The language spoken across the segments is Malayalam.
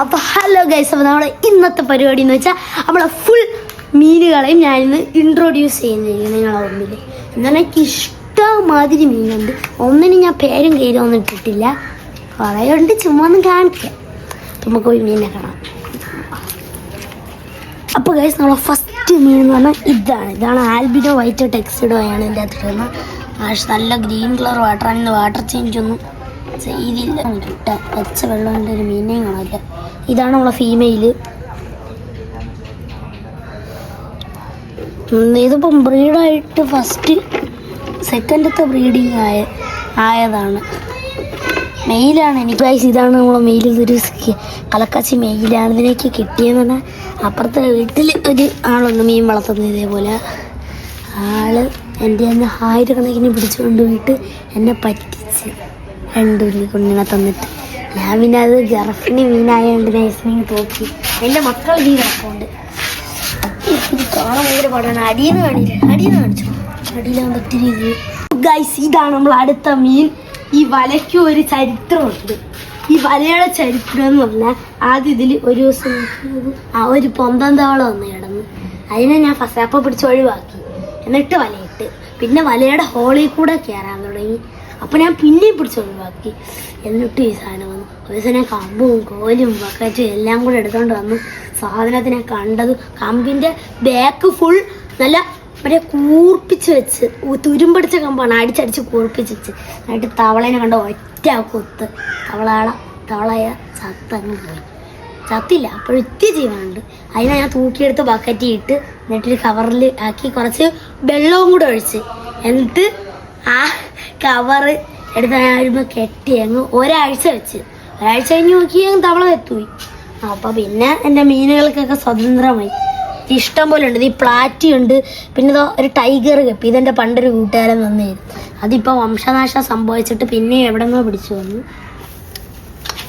അപ്പോൾ ഹലോ ഗൈസ്, അപ്പോൾ നമ്മുടെ ഇന്നത്തെ പരിപാടി എന്ന് വെച്ചാൽ നമ്മളെ ഫുൾ മീനുകളെയും ഞാനിന്ന് ഇൻട്രൊഡ്യൂസ് ചെയ്യുന്നില്ല നിങ്ങളെ മുമ്പിൽ. എന്നാൽ എനിക്ക് ഇഷ്ടമാതിരി മീനുണ്ട്. ഒന്നിനും ഞാൻ പേരും കയറൊന്നും ഇട്ടിട്ടില്ല, കുറേ ഉണ്ട്. ചുമ്മാ ഒന്ന് കാണിക്കാം, നമുക്ക് പോയി മീനെ കാണാം. അപ്പോൾ ഗൈസ്, നമ്മളെ ഫസ്റ്റ് മീൻ എന്ന് പറഞ്ഞാൽ ഇതാണ് ആൽബിനോ വൈറ്റ് ടെക്സിഡോ ആണ് എൻ്റെ അകത്ത്. നല്ല ഗ്രീൻ കളർ വാട്ടറാണ്. ഇന്ന് വാട്ടർ ചേഞ്ച് ഒന്നും ചെയ്തില്ല, പച്ച വെള്ളത്തിൻ്റെ ഒരു മീനെയും കാണില്ല. ഇതാണ് നമ്മളെ ഫീമെയില്. ഇതിപ്പം ബ്രീഡായിട്ട് ഫസ്റ്റ് സെക്കൻഡത്തെ ബ്രീഡിങ് ആയതാണ്. മെയിലാണ് എനിക്ക് ഗൈസ്. ഇതാണ് നമ്മളെ മെയിൽ. ഇതൊരു കലക്കാച്ചി മെയിലാണ്. ഇതിനേക്ക് കിട്ടിയെന്ന് പറഞ്ഞാൽ അപ്പുറത്തെ വീട്ടിൽ ഒരു ആളൊന്ന് മീൻ വളർത്തുന്നത് ഇതേപോലെ. ആള് എൻ്റെ തന്നെ 1000 കണക്കിന് പിടിച്ചുകൊണ്ട് പോയിട്ട് എന്നെ പറ്റിച്ച് 2 ഉള്ളി കൊണ്ടിനെ തന്നിട്ട് ഞാൻ പിന്നെ അത് ഗർഭിണി മീനായതുകൊണ്ട് നൈസ് മീൻ തോക്കി. എൻ്റെ മക്കൾ മീൻ കിടപ്പുണ്ട്. കാണാൻ ഭയങ്കര പാടാണ്. അടിയെന്ന് കാണിച്ചു അടിയിലാകുമ്പോൾ ഒത്തിരി ഇത്. ഗൈസ്, ഇതാണ് നമ്മൾ അടുത്ത മീൻ. ഈ വലയ്ക്ക് ഒരു ചരിത്രമുണ്ട്. ഈ വലയുടെ ചരിത്രം എന്ന് പറഞ്ഞാൽ ആദ്യം ഇതിൽ ഒരു ദിവസം ഒരു പൊന്തം തവള വന്ന് കിടന്നു. അതിനെ ഞാൻ ഫസ്റ്റ് അപ്പം പിടിച്ച് ഒഴിവാക്കി, എന്നിട്ട് വലയിട്ട്. പിന്നെ വലയുടെ ഹോളിൽ കൂടെ കയറാൻ തുടങ്ങി. അപ്പോൾ ഞാൻ പിന്നെയും പിടിച്ച് ഒഴിവാക്കി, എന്നിട്ട് ഈ സാധനം വന്നു. ഒരു ദിവസം കമ്പും കോലും ബക്കറ്റും എല്ലാം കൂടെ എടുത്തുകൊണ്ട് വന്നു. സാധനത്തിനെ കണ്ടത് കമ്പിൻ്റെ ബാക്ക് ഫുൾ നല്ല മറ്റേ കൂർപ്പിച്ച് വെച്ച്, തുരുമ്പടിച്ച കമ്പാണ്, അടിച്ചടിച്ച് കൂർപ്പിച്ച് വെച്ച്. എന്നിട്ട് തവളേനെ കണ്ട ഒറ്റ കൊത്ത് തവളയ ചത്തങ്ങ് പോയി. ചത്തില്ല, അപ്പോഴൊത്തി ജീവനുണ്ട്. അതിനെ ഞാൻ തൂക്കിയെടുത്ത് ബക്കറ്റിട്ട് എന്നിട്ട് കവറിൽ ആക്കി കുറച്ച് വെള്ളവും കൂടെ ഒഴിച്ച്, എന്നിട്ട് ആ കവറ് എടുത്ത് ഞാനിരുന്ന് കെട്ടി അങ്ങ് ഒരാഴ്ച കഴിഞ്ഞ് നോക്കി അങ്ങ് തവള എത്തുപോയി. അപ്പോൾ പിന്നെ എൻ്റെ മീനുകൾക്കൊക്കെ സ്വതന്ത്രമായി. ഇഷ്ടം പോലെ ഉണ്ട്. ഈ പ്ലാറ്റി ഉണ്ട്, പിന്നെ ഇതോ ഒരു ടൈഗർ കപ്പി. ഇതെൻ്റെ പണ്ടൊരു കൂട്ടുകാരൻ വന്നിരുന്നു. അതിപ്പോൾ വംശനാശം സംഭവിച്ചിട്ട് പിന്നെ എവിടെ നിന്നോ പിടിച്ചു വന്നു.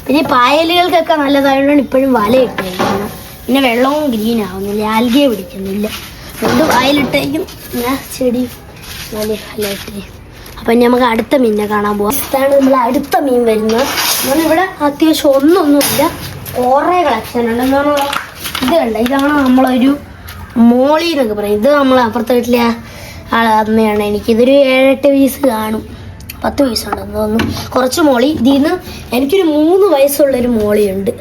പിന്നെ ഈ പായലുകൾക്കൊക്കെ നല്ലതായതുകൊണ്ടാണ് ഇപ്പോഴും വല ഇട്ടേക്കുന്നത്. പിന്നെ വെള്ളവും ഗ്രീൻ ആവുന്നില്ല, ആൽഗയെ പിടിക്കുന്നില്ല. രണ്ട് പായലിട്ടേക്കും ചെടി വലയിട്ട്. അപ്പം നമുക്ക് അടുത്ത മീനിനെ കാണാൻ പോവാം. ഇതാണ് നമ്മൾ അടുത്ത മീൻ വരുന്നത്. നമ്മളിവിടെ അത്യാവശ്യം ഒന്നുമില്ല, കുറേ കളക്ഷൻ ഉണ്ട്. എന്താണ് ഇത് കണ്ട, ഇതാണ് നമ്മളൊരു മോളി എന്നൊക്കെ പറയും. ഇത് നമ്മൾ അപ്പുറത്തെ വീട്ടിലെ ആൾ തന്നെയാണ്. എനിക്കിതൊരു 7-8 പീസ് കാണും, 10 പീസുണ്ടെന്ന് തോന്നുന്നു. കുറച്ച് മോളി. ഇതിൽ നിന്ന് എനിക്കൊരു 3 വയസ്സുള്ളൊരു മോളിയുണ്ട്.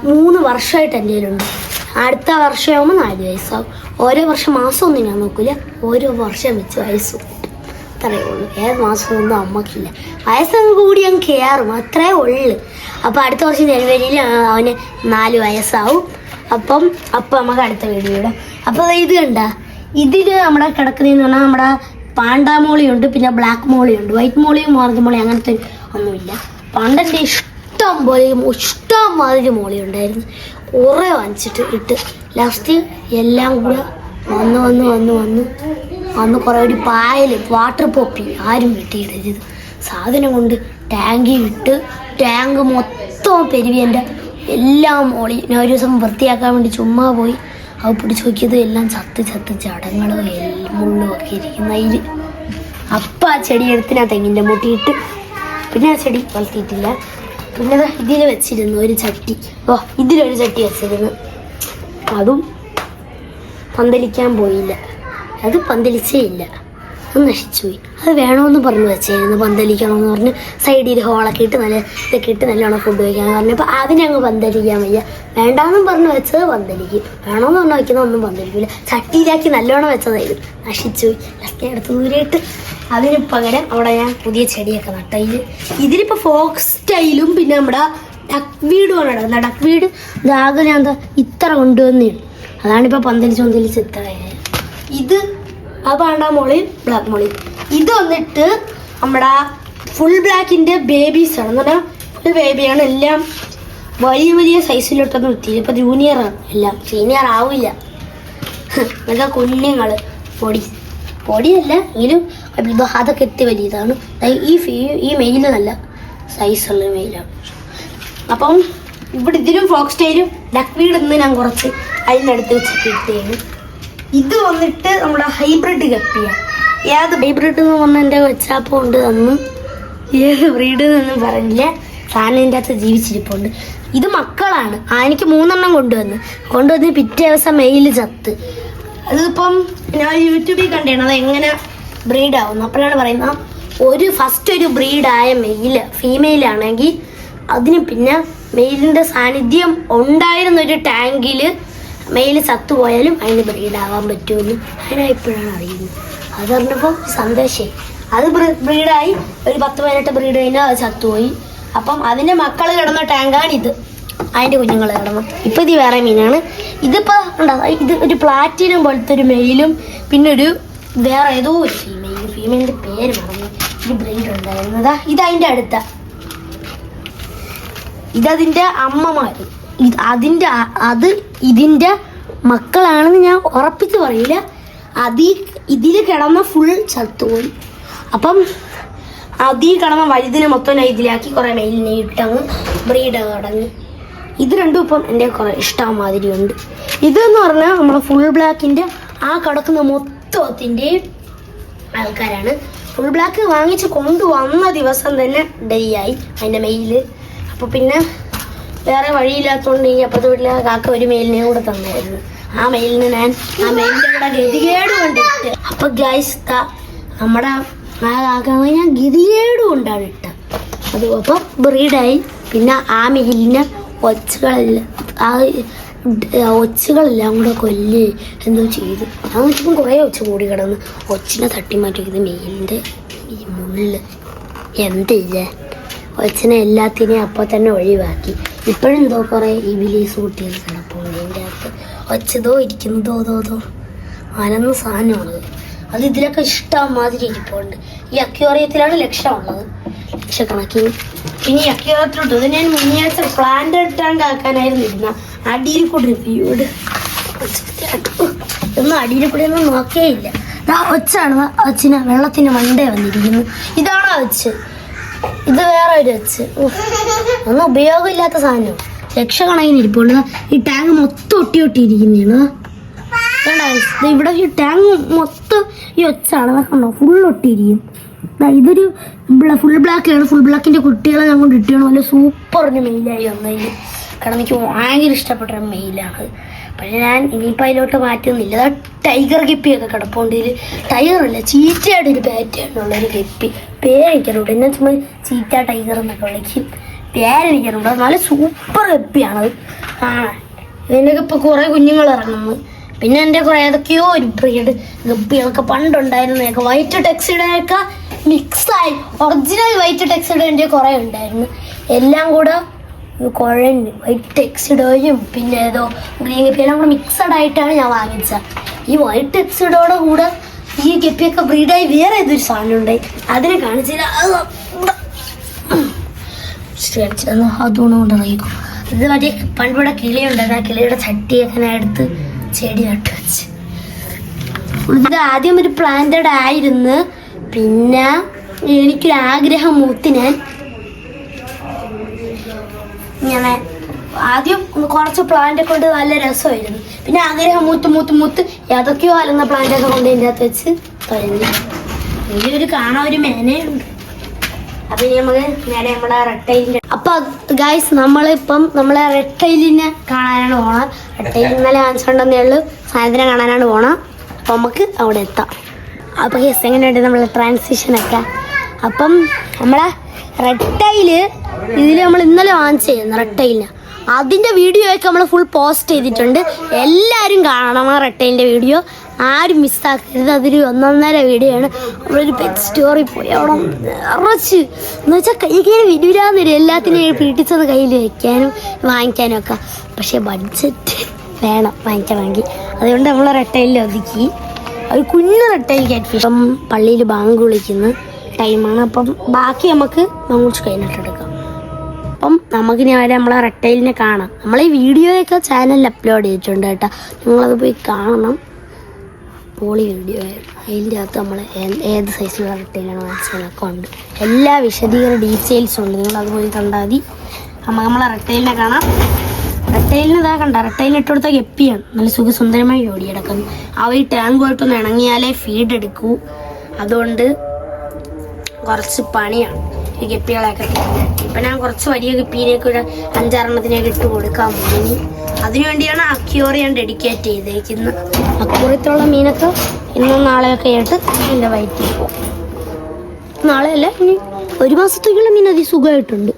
3 വർഷമായിട്ട് എൻ്റെ കയ്യിലുണ്ട്. അടുത്ത വർഷമാകുമ്പോൾ 4 വയസ്സാവും. ഓരോ വർഷം മാസമൊന്നും ഞാൻ നോക്കില്ല, ഓരോ വർഷം വെച്ച് വയസ്സ് അത്രയേ ഉള്ളൂ. ഏത് മാസമൊന്നും അമ്മക്കില്ല. വയസ്സങ്ങ് കൂടി അങ്ങ് കയറും, അത്രേ ഉള്ളു. അപ്പോൾ അടുത്ത വർഷം ജനുവരിയിൽ അവന് 4 വയസ്സാവും. അപ്പം നമുക്ക് അടുത്ത വീഡിയോ ഇടാം. അപ്പോൾ ഇത് കണ്ട, ഇതിൽ നമ്മുടെ കിടക്കുന്നതെന്ന് പറഞ്ഞാൽ നമ്മുടെ പാണ്ടാമോളിയുണ്ട്, പിന്നെ ബ്ലാക്ക് മോളിയുണ്ട്. വൈറ്റ് മോളിയും ഓറഞ്ച് മോളിയും അങ്ങനത്തെ ഒന്നുമില്ല. പണ്ടെൻ്റെ ഇഷ്ടംമാതിരി മോളി ഉണ്ടായിരുന്നു. കുറേ വാങ്ങിച്ചിട്ട് ഇട്ട് ലാസ്റ്റ് എല്ലാം കൂടെ വന്ന് കുറേ ഒരു പായൽ വാട്ടർ പോപ്പി ആരും വെട്ടിയിടരുത് സാധനം കൊണ്ട് ടാങ്കി വിട്ട് ടാങ്ക് മൊത്തം പെരുവിയൻ്റെ എല്ലാം മോളി. ഞാൻ ഒരു ദിവസം വൃത്തിയാക്കാൻ വേണ്ടി ചുമ്മാ പോയി, അത് പിടിച്ച് നോക്കിയത് എല്ലാം ചത്ത് ചടങ്ങളും മുള്ളും ഒക്കെ ഇരിക്കുന്ന അതിൽ. അപ്പം ആ ചെടി എടുത്ത് ഞാൻ തെങ്ങിൻ്റെ മുട്ടിയിട്ട് പിന്നെ ആ ചെടി വളർത്തിയിട്ടില്ല. പിന്നെ ഇതിൽ വെച്ചിരുന്നു ഒരു ചട്ടി. ഇതിലൊരു ചട്ടി വെച്ചിരുന്നു, അതും പന്തലിക്കാൻ പോയില്ല. അത് പന്തലിച്ചേ ഇല്ല, അത് നശിച്ചുപോയി. അത് വേണമെന്ന് പറഞ്ഞ് വെച്ചായിരുന്നു, പന്തലിക്കണമെന്ന് പറഞ്ഞ് സൈഡിൽ ഹോളൊക്കെ ഇട്ട് ഇതൊക്കെ ഇട്ട് നല്ലോണം ഫുഡ് വയ്ക്കാമെന്ന് പറഞ്ഞപ്പോൾ അതിനങ്ങ് പന്തലിക്കാൻ വയ്യ. വേണ്ടാന്നും പറഞ്ഞ് വെച്ചത് പന്തലിക്കും, വേണമെന്ന് പറഞ്ഞ് വയ്ക്കുന്ന ഒന്നും പന്തലിക്കില്ല. ചട്ടിയിലാക്കി നല്ലോണം വെച്ചതായിരുന്നു, നശിച്ചുപോയി. ലക്കെ എടുത്ത് ദൂരെയിട്ട് അതിന് പകരം അവിടെ ഞാൻ പുതിയ ചെടിയൊക്കെ നട്ടതിൽ. ഇതിലിപ്പോൾ ഫോക്സ് സ്റ്റൈലും പിന്നെ നമ്മുടെ ഡക്ക് വീടുമാണ് കിടക്കുന്നത്. ഡക്ക് വീട് ഇതാകെ ഞാൻ ഇത്ര കൊണ്ടുവന്നേ, അതാണിപ്പോൾ പന്തലിച്ച് ഇത്ര. ഇത് ആ പാണ്ടാമോളി ബ്ലാക്ക് മോളി. ഇത് വന്നിട്ട് നമ്മുടെ ഫുൾ ബ്ലാക്കിൻ്റെ ബേബീസാണ്. എന്ന് പറഞ്ഞാൽ ഫുൾ ബേബിയാണ്. എല്ലാം വലിയ സൈസിലോട്ടൊന്നും എത്തിയില്ല. ഇപ്പോൾ ജൂനിയറാണ്, എല്ലാം സീനിയർ ആവില്ല. എന്നൊക്കെ കുഞ്ഞുങ്ങൾ പൊടിയല്ല എങ്കിലും അതൊക്കെ എത്തി വലിയതാണ്. ഈ മെയില് നല്ല സൈസുള്ള മെയിലാണ്. അപ്പം ഇവിടെ ഇതിലും ഫോക്സ് സ്റ്റൈലും ഡക്ക് വീട് നിന്ന് ഞാൻ കുറച്ച് അതിനടുത്ത് വെച്ചിട്ട് ഇട്ടേന്. ഇത് വന്നിട്ട് നമ്മുടെ ഹൈബ്രിഡ് കപ്പിയാണ്. ഏത് ഹൈബ്രിഡ് എന്ന് പറഞ്ഞാൽ എൻ്റെ വെച്ചാപ്പം കൊണ്ട് തന്നു. ഏത് ബ്രീഡ് എന്നൊന്നും പറഞ്ഞില്ല, സാധനം എൻ്റെ അകത്ത് ജീവിച്ചിരിപ്പുണ്ട്. ഇത് മക്കളാണ്. എനിക്ക് 3 കൊണ്ടുവന്ന് പിറ്റേ ദിവസം മെയിൽ ചത്ത്. അതിപ്പം ഞാൻ യൂട്യൂബിൽ കണ്ടാണ് അത് എങ്ങനെ ബ്രീഡ് ആവുന്നു. അപ്പോഴാണ് പറയുന്നത് ഫസ്റ്റ് ഒരു ബ്രീഡായ ഫീമെയിലാണെങ്കിൽ അതിന് പിന്നെ മെയിലിൻ്റെ സാന്നിധ്യം ഉണ്ടായിരുന്നൊരു ടാങ്കിൽ മെയിൽ ചത്തുപോയാലും അതിന് ബ്രീഡാവാൻ പറ്റുമെന്ന് അതിനായിപ്പോഴാണ് അറിയുന്നത്. അത് പറഞ്ഞപ്പോൾ സന്തോഷമായി. അത് ബ്രീഡായി ഒരു 10-18 ബ്രീഡ് കഴിഞ്ഞാൽ അത് ചത്തുപോയി. അപ്പം അതിൻ്റെ മക്കൾ കിടന്ന ടാങ്കാണിത്, അതിൻ്റെ കുഞ്ഞുങ്ങൾ കിടന്നു. ഇപ്പം ഇത് വേറെ മീനാണ്. ഇതിപ്പോൾ ഇത് ഒരു പ്ലാറ്റിനം പോലത്തെ ഒരു മെയിലും പിന്നെ ഒരു വേറെ ഏതോ ഒരു ഫീമെയിലിൻ്റെ പേര് പറഞ്ഞു ഈ ബ്രീഡ് ഉണ്ടായിരുന്നതാ. ഇതതിൻ്റെ അടുത്ത ഇതതിൻ്റെ അമ്മമാർ. ഇതിൻ്റെ മക്കളാണെന്ന് ഞാൻ ഉറപ്പിച്ച് പറയില്ല. ഇതിൽ കിടന്ന ഫുൾ ചത്തുപോയി. അപ്പം അതിൽ കിടന്ന വലുതിനെ മൊത്തം ഇതിലാക്കി കുറേ മെയിലിനെ ഇട്ടങ്ങ് ബ്രീഡ് തുടങ്ങി. ഇത് രണ്ടും ഇപ്പം എൻ്റെ കുറേ ഇഷ്ടം മാതിരിയുണ്ട്. ഇതെന്ന് പറഞ്ഞാൽ നമ്മളെ ഫുൾ ബ്ലാക്കിൻ്റെ ആ കിടക്കുന്ന മൊത്തത്തിൻ്റെ ആൾക്കാരാണ്. ഫുൾ ബ്ലാക്ക് വാങ്ങിച്ച് കൊണ്ടുവന്ന ദിവസം തന്നെ ഡേ ആയി അതിൻ്റെ മെയിൽ. അപ്പോൾ പിന്നെ വേറെ വഴിയില്ലാത്തതുകൊണ്ട് ഈ അപ്പുറത്തെ വീട്ടിലെ കാക്ക ഒരു മെയിലിനെയും കൂടെ തന്നായിരുന്നു. ആ മെയിലിന് ഞാൻ ആ മെയിലിൻ്റെ കൂടെ ഗതികേട് കൊണ്ടിട്ട്. അപ്പോൾ ഗൈസ് നമ്മുടെ ആ കാക്ക ഞാൻ ഗതികേട് കൊണ്ടാണ് ഇട്ടത്. അത് അപ്പം ബ്രീഡായി. പിന്നെ ആ മെയിലിന് ഒച്ചുകളെല്ലാം കൂടെ കൊല്ല് എന്തോ ചെയ്തു. ഞാൻ വെച്ചപ്പം കുറേ ഒച്ച കൂടി കിടന്ന് ഒച്ചിനെ തട്ടി മാറ്റിയത് മെയിലിൻ്റെ ഈ മുള്ളിൽ എന്തില്ലേ ഒച്ചിനെ എല്ലാത്തിനെയും അപ്പോൾ തന്നെ ഒഴിവാക്കി. ഇപ്പോഴെന്തോ കുറേ ഇബിലീസ് കുട്ടികൾ കിടപ്പുണ്ട് എൻ്റെ അകത്ത്. ഒച്ചതോ ഇരിക്കുന്നതോ അനന്ന സാധനമാണത്. അത് ഇതിലൊക്കെ ഇഷ്ടം മാതിരി ഇരിപ്പുണ്ട്. ഈ അക്വേറിയത്തിലാണ് ലക്ഷമുള്ളത്, ലക്ഷക്കണക്കിന്. പിന്നെ ഈ അക്വേറിയത്തിലോട്ട് ഇത് ഞാൻ മുന്നേഴ്ച പ്ലാന്റ് ടാങ്ക് ആക്കാനായിരുന്നു ഇരുന്ന അടിയിൽ കൂടി വ്യൂട് ഒന്നും അടിയിൽ കൂടി ഒന്നും നോക്കേയില്ല. ഒച്ചാണ് ഒച്ചിന് വെള്ളത്തിന് മണ്ടേ വന്നിരിക്കുന്നു. ഇതാണോ ഒച്ച്? ഇത് വേറെ ഒരു ഒച്ച്. ഒന്നും ഉപയോഗമില്ലാത്ത സാധനം ലക്ഷക്കണക്കിന് ഇരിപ്പുണ്ട്. ഈ ടാങ്ക് മൊത്തം ഒട്ടിയിരിക്കുന്നതാണ്. ഇവിടെ ഈ ടാങ്ക് മൊത്തം ഈ ഒച്ചാണ് കണ്ടോ, ഫുൾ ഒട്ടിയിരിക്കും. ഇതൊരു ഫുൾ ബ്ലാക്കാണ്. ഫുൾ ബ്ലാക്കിൻ്റെ കുട്ടികളെ ഞാൻ കൊണ്ട് ഇട്ടാണ് നല്ല സൂപ്പർ ഒരു മെയിലായി വന്നതിൽ. കാരണം എനിക്ക് ഭയങ്കര ഇഷ്ടപ്പെട്ട ഒരു മെയിലാണ്. പക്ഷേ ഞാൻ ഇനിയിപ്പോൾ അതിലോട്ട് മാറ്റുന്നില്ല. അത് ടൈഗർ ഗപ്പിയൊക്കെ കിടപ്പുണ്ട്. ഇതിൽ ടൈഗറല്ല, ചീറ്റയുടെ ഒരു പാറ്റേണുള്ളൊരു ഗപ്പി. പേരെനിക്കറിയില്ല, എന്നെ ചുമ്മാ ചീറ്റ ടൈഗർ എന്നൊക്കെ വിളിക്കും. പേരെനിക്കറിയില്ല. നല്ല സൂപ്പർ ഗപ്പിയാണത്. ഇതിൻ്റെയൊക്കെ ഇപ്പോൾ കുറേ കുഞ്ഞുങ്ങൾ ഇറങ്ങുന്നു. പിന്നെ എൻ്റെ കുറേ ഏതൊക്കെയോ ഒരു ബ്രീഡ് ഗപ്പികളൊക്കെ പണ്ടുണ്ടായിരുന്നതൊക്കെ വൈറ്റ് ടെക്സിഡൊക്കെ മിക്സായി ഒറിജിനൽ വൈറ്റ് ടെക്സിഡോൻ്റെ കുറേ ഉണ്ടായിരുന്നു. എല്ലാം കൂടെ കുഴഞ്ഞ് വൈറ്റ് ടെക്സിഡോയും പിന്നെ ഏതോ ഗ്രീൻ ഗപ്പി എല്ലാം കൂടെ മിക്സഡ് ആയിട്ടാണ് ഞാൻ വാങ്ങിച്ചത്. ഈ വൈറ്റ് ടെക്സിഡോടെ കൂടെ ഈ ഗപ്പിയൊക്കെ ബ്രീഡായി വേറെ ഏതൊരു സാധനം ഉണ്ടായി, അതിനെ കാണിച്ചില്ല. അതുകൊണ്ട് കൊണ്ട് ഇറങ്ങിക്കും. ഇത് മറ്റേ പണ്ടിവിടെ കിളിയുണ്ടായിരുന്നു. ആ കിളിയുടെ ചട്ടിയൊക്കെ ഞാൻ എടുത്ത് ചെടി നട്ട് വെച്ച്. ഇത് ആദ്യം ഒരു പ്ലാന്റഡ് ആയിരുന്നു. പിന്നെ എനിക്കൊരാഗ്രഹം മൂത്ത് ഞാൻ ഇങ്ങനെ ആദ്യം കുറച്ച് പ്ലാന്റൊക്കെ കൊണ്ട് നല്ല രസമായിരുന്നു. പിന്നെ ആഗ്രഹം മൂത്ത് ഏതൊക്കെയോ അലന്ന പ്ലാന്റൊക്കെ കൊണ്ട് ഇതിൻ്റെ അകത്ത് വെച്ച് കഴിഞ്ഞു. ഇതിലൊരു കാണാൻ ഒരു മേനയുണ്ട്. അപ്പം ഇനി നമുക്ക് നേരെ നമ്മുടെ റെട്ടൈലിൻ്റെ. അപ്പം ഗൈസ് നമ്മളിപ്പം നമ്മളെ റെട്ടൈലിനെ കാണാനാണ് പോണം. റെട്ടൈൽ ഇന്നലെ കാണിച്ചുകൊണ്ടെന്നേ ഉള്ളൂ, സായന്ത്രം കാണാനാണ് പോണം. അപ്പം നമുക്ക് അവിടെ എത്താം. അപ്പോൾ ഗൈസ് എങ്ങനെയുണ്ട് നമ്മളെ ട്രാൻസിഷനൊക്കെ? അപ്പം നമ്മളെ റെട്ടൈല് ഇതിൽ നമ്മൾ ഇന്നലെ വാങ്ങിച്ചിരുന്നു റെട്ടൈലിന്. അതിൻ്റെ വീഡിയോ ഒക്കെ നമ്മൾ ഫുൾ പോസ്റ്റ് ചെയ്തിട്ടുണ്ട്. എല്ലാവരും കാണണം ആ റെട്ടൈലിൻ്റെ വീഡിയോ, ആരും മിസ്സാക്കരുത്. അതൊരു 1.5 വീഡിയോ ആണ്. നമ്മളൊരു പെറ്റ് സ്റ്റോറി പോയി അവിടെ നിറച്ച് എന്ന് വെച്ചാൽ കൈകയിൽ വിടുരാന്നില്ല, എല്ലാത്തിനെയും പിടിച്ചത് കയ്യിൽ വയ്ക്കാനും വാങ്ങിക്കാനും ഒക്കെ. പക്ഷേ ബഡ്ജറ്റ് വേണം വാങ്ങിക്കണമെങ്കിൽ. അതുകൊണ്ട് നമ്മൾ റെട്ടൈലിൽ ഒതുക്കി ഒരു കുഞ്ഞു റെട്ടൈൽ ക്യാറ്റ് ഫിഷ്. ഇപ്പം പള്ളിയിൽ ബാങ്ക് വിളിക്കുന്ന ടൈമാണ്. അപ്പം ബാക്കി നമുക്ക് കുറച്ച് കഴിഞ്ഞിട്ടെടുക്കാം. അപ്പം നമുക്കിനി അവരെ നമ്മളെ റെട്ടൈലിനെ കാണാം. നമ്മളീ വീഡിയോയൊക്കെ ചാനലിൽ അപ്ലോഡ് ചെയ്തിട്ടുണ്ട് കേട്ടോ, നിങ്ങളത് പോയി കാണണം. പോളി വീഡിയോ ആയിരുന്നു. അതിൻ്റെ അകത്ത് നമ്മൾ ഏത് സൈസിലുള്ള റെട്ടൈലാണ് വാങ്ങിച്ചതൊക്കെ ഉണ്ട്. എല്ലാ ഡീറ്റെയിൽസും ഉണ്ട്, നിങ്ങളത് പോയി കണ്ടാൽ മതി. നമ്മളെ റെട്ടൈലിനെ കാണാം. റെട്ടൈലിന് ഇതാ കണ്ട, റെട്ടൈലിന് ഇട്ടുകൊടുത്ത ഗപ്പിയാണ്. നല്ല സുഖസുന്ദരമായി ഓടിയെടുക്കുന്നു. അവ ഈ ടാങ്കുമായിട്ടൊന്ന് ഇണങ്ങിയാലേ ഫീഡ് എടുക്കൂ. അതുകൊണ്ട് കുറച്ച് പണിയാണ്. ഈ ഗപ്പികളെയൊക്കെ. ഇപ്പം ഞാൻ കുറച്ച് വലിയ ഗപ്പീനെയൊക്കെ ഒരു 5-6 ഇട്ട് കൊടുക്കാൻ പോകുന്നു. അതിനുവേണ്ടിയാണ് അക്വേറിയം ഡെഡിക്കേറ്റ് ചെയ്തേക്കുന്നത്. അക്വേറിയത്തിലുള്ള മീനൊക്കെ ഇന്നും നാളെയൊക്കെ ആയിട്ട് എൻ്റെ വയറ്റിൽ പോകും. നാളെയല്ല, ഇനി 1 മാസത്തേക്കുള്ള മീൻ അതിസുഖമായിട്ടുണ്ട്.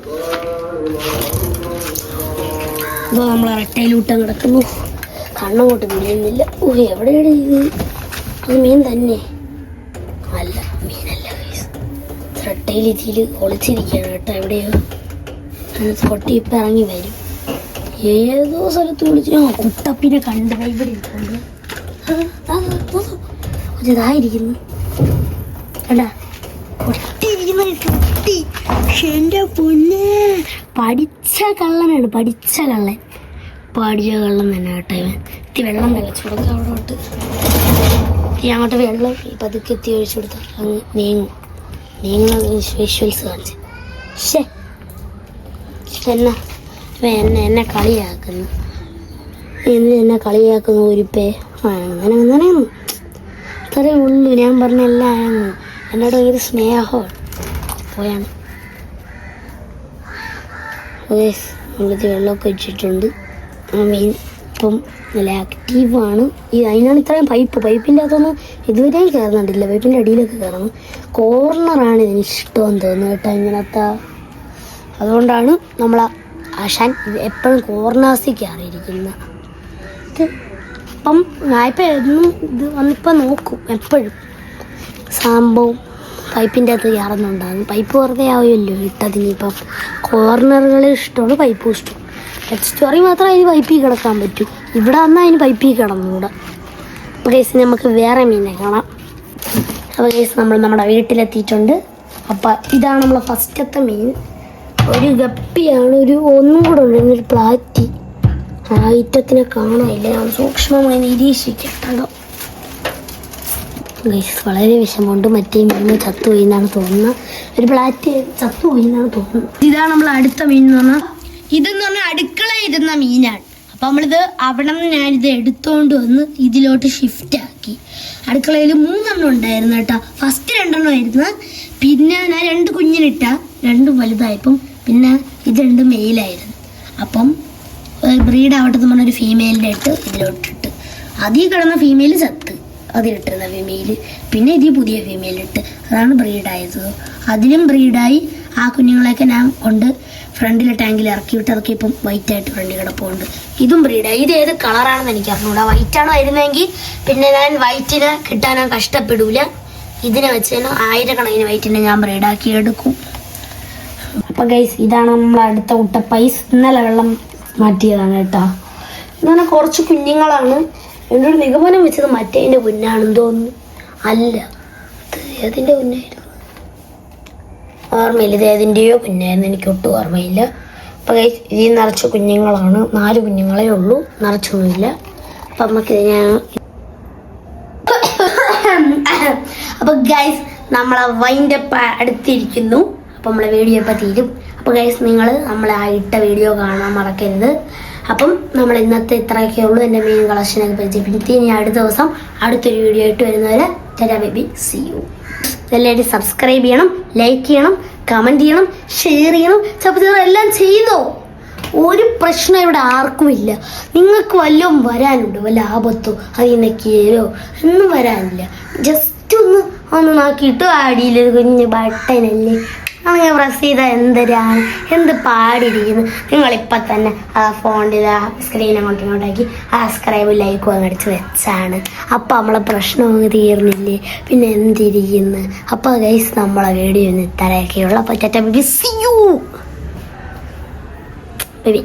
അപ്പോൾ നമ്മൾ റെട്ടയിലൂട്ടം കിടക്കുന്നു. കണ്ണങ്ങോട്ട് വീഴുന്നില്ല. എവിടെയാണ് ഇത്? അത് മീൻ തന്നെ അല്ല, മീനല്ല. റെട്ടയിൽ ഇതിൽ ഒളിച്ചിരിക്കുകയാണ് കേട്ടോ. എവിടെയോ കൊട്ടി ഇപ്പം ഇറങ്ങി വരും. ഏതോ സ്ഥലത്ത് വിളിച്ച് കുട്ടപ്പിനെ കണ്ട് ഇവിടെ ഇട്ടുണ്ട്. ഇതായിരിക്കുന്നു കണ്ടാ, കൊട്ടിയിരിക്കുന്ന കുട്ടി. എൻ്റെ പൊന്നെ, പഠിച്ച കള്ളനാണ്. പഠിച്ച കള്ളൻ തന്നെ കേട്ടോ. ഇവൻ വെള്ളം തിളച്ചു കൊടുക്കുക. അവിടോട്ട് അങ്ങോട്ട് വെള്ളം പതുക്കെ എത്തി ഒഴിച്ചു കൊടുത്താൽ അങ്ങ് നീങ്ങുന്ന വിഷ്വൽസ് കാണിച്ച്. എന്നെ കളിയാക്കുന്നു. എന്നെ കളിയാക്കുന്ന ഒരുപ്പേ. അങ്ങനെയൊന്നും ഇത്രയേ ഉള്ളൂ. ഞാൻ പറഞ്ഞ എല്ലാം ആയിരുന്നു. എന്നോട് ഭയങ്കര സ്നേഹമാണ്. പോയാണ് നമ്മളിത് വെള്ളമൊക്കെ വെച്ചിട്ടുണ്ട്. മീൻ ഇപ്പം നല്ല ആക്റ്റീവാണ്. അതിനാണ് ഇത്രയും പൈപ്പിൻ്റെ അകത്തൊന്നും ഇതുവരെയും കയറുന്നുണ്ടില്ല. പൈപ്പിൻ്റെ അടിയിലൊക്കെ കയറുന്നു. കോർണറാണ് ഇതിന് ഇഷ്ടമെന്ന് തോന്നുന്നു കേട്ടോ. ഇങ്ങനത്തെ അതുകൊണ്ടാണ് നമ്മൾ ആശാൻ എപ്പോഴും കോർണേഴ്സിൽ കയറിയിരിക്കുന്നത്. ഇത് ഇപ്പം ഞാനിപ്പോൾ എന്നും ഇത് വന്നിപ്പോൾ നോക്കും. എപ്പോഴും സംഭവം പൈപ്പിൻ്റെ അകത്ത് കയറുന്നുണ്ടാകും. പൈപ്പ് വെറുതെ ആവുമല്ലോ ഇട്ടതിനിപ്പം. കോർണറുകൾ ഇഷ്ടമാണ്, പൈപ്പും ഇഷ്ടം. സ്റ്റോറി മാത്രമേ അതിന് പൈപ്പിൽ കിടക്കാൻ പറ്റൂ. ഇവിടെ വന്നാൽ അതിന് പൈപ്പിൽ കിടന്നുകൂടെ. അപ്പോൾ കേസ് നമുക്ക് വേറെ മീനെ കാണാം. അപ്പോൾ കേസ് നമ്മൾ നമ്മുടെ വീട്ടിലെത്തിയിട്ടുണ്ട്. അപ്പം ഇതാണ് നമ്മളെ ഫസ്റ്റത്തെ മീൻ. ഒരു ഗപ്പിയാണ്. ഒന്നും കൂടെ ഉണ്ട്, ഒരു പ്ലാറ്റി. ആ ഐറ്റത്തിനെ കാണാനില്ല. ഞാൻ സൂക്ഷ്മമായി നിരീക്ഷിക്കട്ടോ. ഗൈസ് വളരെ വിഷമമുണ്ട്. മറ്റേ മീൻ ചത്തുപോയി എന്നാണ് തോന്നുന്നത്. ഒരു പ്ലാറ്റി ചത്തുപോയി എന്നാണ് തോന്നുന്നത്. ഇതാണ് നമ്മൾ അടുത്ത മീൻ എന്ന് പറഞ്ഞാൽ. ഇതെന്ന് പറഞ്ഞാൽ അടുക്കളയിൽ ഇരുന്ന മീനാണ്. അപ്പം നമ്മളിത് അവിടെ നിന്ന് ഞാനിത് എടുത്തുകൊണ്ട് വന്ന് ഇതിലോട്ട് ഷിഫ്റ്റ് ആക്കി. അടുക്കളയിൽ 3 ഉണ്ടായിരുന്നു കേട്ടോ. ഫസ്റ്റ് 2 ആയിരുന്നു. പിന്നെ ഞാൻ 2 കുഞ്ഞിനിട്ട 2 വലുതായപ്പം പിന്നെ ഇത് 2 മെയിലായിരുന്നു. അപ്പം ബ്രീഡ് ആവട്ടെന്ന് പറഞ്ഞൊരു ഫീമെയിലിൻ്റെ ഇട്ട് ഇതിലോട്ടിട്ട് അതിൽ കിടന്ന ഫീമെയിൽ ചത്ത്. അതിലിട്ടിരുന്ന ഫീമെയിൽ പിന്നെ ഇതിൽ പുതിയ ഫീമെയിലിട്ട് അതാണ് ബ്രീഡായത്. അതിലും ബ്രീഡായി ആ കുഞ്ഞുങ്ങളെയൊക്കെ ഞാൻ കൊണ്ട് ഫ്രണ്ടിലെ ടാങ്കിൽ ഇറക്കി വിട്ട് അതൊക്കെ ഇപ്പം വൈറ്റായിട്ട് ഫ്രണ്ടിൽ കിടപ്പുണ്ട്. ഇതും ബ്രീഡായി. ഇത് ഏത് കളറാണെന്ന് എനിക്ക് അറിഞ്ഞൂടാ. വൈറ്റാണോ വരുന്നതെങ്കിൽ പിന്നെ ഞാൻ വൈറ്റിനെ കിട്ടാൻ ഞാൻ കഷ്ടപ്പെടൂല. ഇതിനെ വെച്ച് തന്നെ 1000 വൈറ്റിനെ ഞാൻ ബ്രീഡാക്കി എടുക്കും. അപ്പം ഗൈസ് ഇതാണ് നമ്മൾ അടുത്ത കുട്ടപ്പൈസ്. ഇന്നലെ വെള്ളം മാറ്റിയതാണ് കേട്ടോ. ഇങ്ങനെ കുറച്ച് കുഞ്ഞുങ്ങളാണ്. എന്നോട് നിഗമനം വെച്ചത് മറ്റേതിൻ്റെ കുഞ്ഞാണെന്ന് തോന്നുന്നു. അല്ല, ഏതിൻ്റെ കുഞ്ഞായിരുന്നു ഓർമ്മയില്ല. ഇത് ഏതിൻ്റെയോ കുഞ്ഞായിരുന്നു, എനിക്ക് ഒട്ടും ഓർമ്മയില്ല. അപ്പം ഗൈസ് ഇതിൽ നിറച്ച് കുഞ്ഞുങ്ങളാണ്. 4 കുഞ്ഞുങ്ങളേ ഉള്ളൂ, നിറച്ചൊന്നുമില്ല. അപ്പം നമുക്കിത് ഞാൻ അപ്പം ഗൈസ് നമ്മളെ വൈൻഡപ്പ് അടുത്തിരിക്കുന്നു. അപ്പം നമ്മളെ വീഡിയോ ഇപ്പം തീരും. അപ്പോൾ ഗൈസ് നിങ്ങൾ നമ്മളെ ആ ഇട്ട വീഡിയോ കാണാൻ മറക്കരുത്. അപ്പം നമ്മൾ ഇന്നത്തെ ഇത്രയൊക്കെ ഉള്ളൂ. എൻ്റെ മെയിൻ കളക്ഷനൊക്കെ പരിചയപ്പെടുത്തി. ഇനി അടുത്ത ദിവസം അടുത്തൊരു വീഡിയോ ആയിട്ട് വരുന്നവരെ ടാറ്റാ ബേബി, സീ യു. എല്ലാവരും സബ്സ്ക്രൈബ് ചെയ്യണം, ലൈക്ക് ചെയ്യണം, കമൻറ്റ് ചെയ്യണം, ഷെയർ ചെയ്യണം, സബ്സ്ക്രൈബ് എല്ലാം ചെയ്തോ. ഒരു പ്രശ്നം ഇവിടെ ആർക്കുമില്ല. നിങ്ങൾക്ക് വല്ലതും വരാനുണ്ടോ, വല്ല ആപത്തോ അതിനെ കീഴോ ഒന്നും വരാനില്ല. ജസ്റ്റ് ഒന്ന് നോക്കിയിട്ട് അടിയിലൊരു കുഞ്ഞ് ബട്ടനല്ലേ അങ്ങനെ പ്രസ് ചെയ്താൽ എന്ത് പാടിയിരിക്കുന്നു. നിങ്ങളിപ്പം തന്നെ ആ ഫോണിൽ ആ സ്ക്രീൻ അങ്ങോട്ടും ഇങ്ങോട്ടാക്കി ആ സബ്സ്ക്രൈബ് ലൈക്കും അങ്ങടിച്ച് വെച്ചാണ്. അപ്പം നമ്മളെ പ്രശ്നമൊന്നും തീർന്നില്ലേ, പിന്നെ എന്തിരിക്കുന്നു. അപ്പോൾ ഗൈസ് നമ്മളെ വീഡിയോ ഒന്ന് ഇത്രയൊക്കെയുള്ള tata baby, see you baby.